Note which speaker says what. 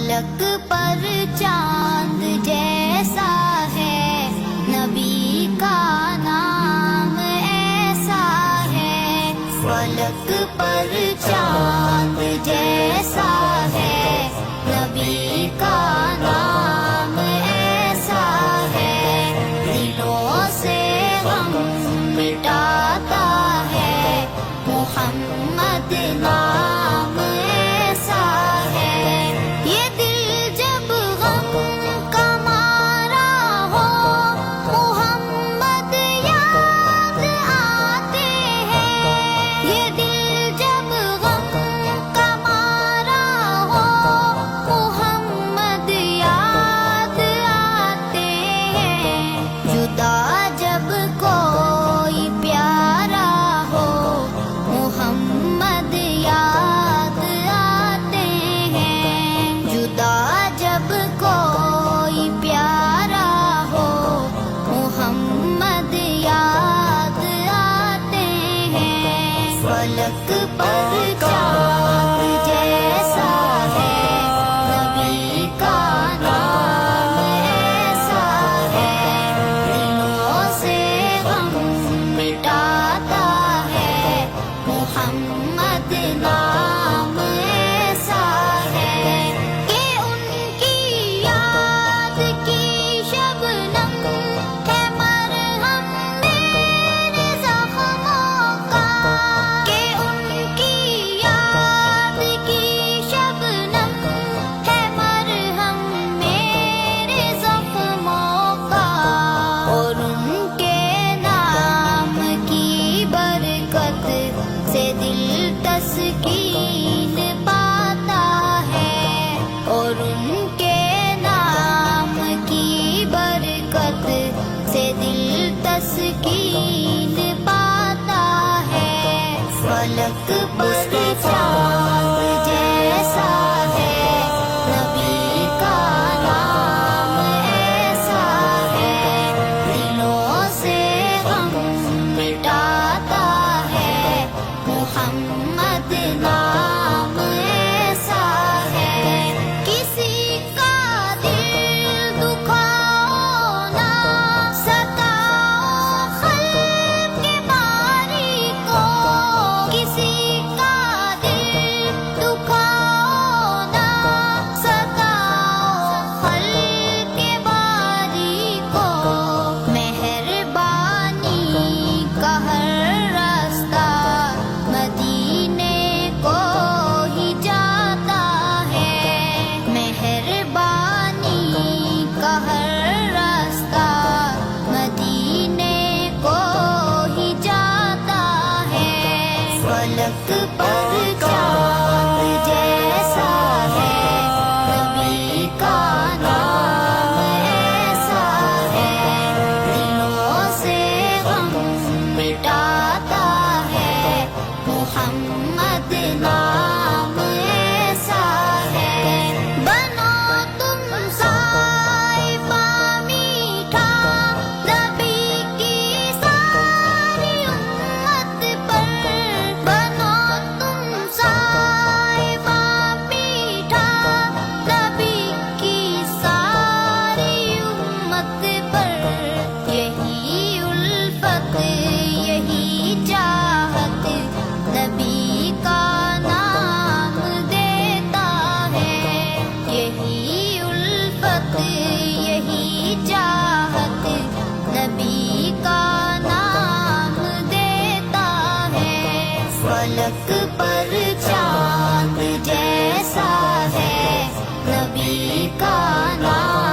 Speaker 1: فلک پر چاند جیسا ہے نبی کا نام ایسا ہے، فلک پر چاند جیسا ہے نبی کا نام ایسا ہے، دلوں سے غم مٹاتا ہے محمد نام ایسا ہے۔ یہ دل جب غم کا مارا ہو محمد یاد آتے ہیں، یہ دل جب غم کا مارا ہو محمد یاد آتے ہیں، جدا جب کوئی پیارا ہو محمد یاد آتے ہیں، جدا جب کوئی پیارا ہو محمد یاد آتے ہیں، فلک پر چاند جیسا ہے نبی کا نام ایسا ہے، دلوں سے غم مٹاتا ہے محمد نام ایسا ہے، کہ ان کی یاد کی شبنم ہے مرہم میرے زخموں کا، کہ ان کی یاد کی شبنم ہے مرہم میرے زخموں کا، اور ان کے نام کی برکت سے دل تسکین پاتا ہے، اور ان کے نام کی برکت سے دل تسکین پاتا ہے، فلک پر چاند جیسا ہے نبی کا نام ایسا ہے، دلوں سے غم مٹاتا ہے محمد نام ایسا ہے، کسی کا دل دکھاؤ نہ ستاؤ خلق کے باری کو، کسی کا دل دکھاؤ نہ ستاؤ خلق کے باری کو، مہربانی کا ہر راستہ مدینے کو ہی جاتا ہے، مہربانی کا ہر راستہ مدینے کو ہی جاتا ہے، فلک پر چاند جیسا ہے نبی کا نام ایسا ہے، دلوں سے غم مٹاتا ہے محمد نام ایسا ہے، بنو تم ذائقہ میٹھا نبی کی ساری امت پر، بنو تم ذائقہ میٹھا نبی کی ساری امت پر، یہی الفت یہی چاہت نبی کا نام دیتا ہے، یہی الفت یہی چاہت نبی کا نام دیتا ہے، فلک پر چاند جیسا ہے نبی کا نام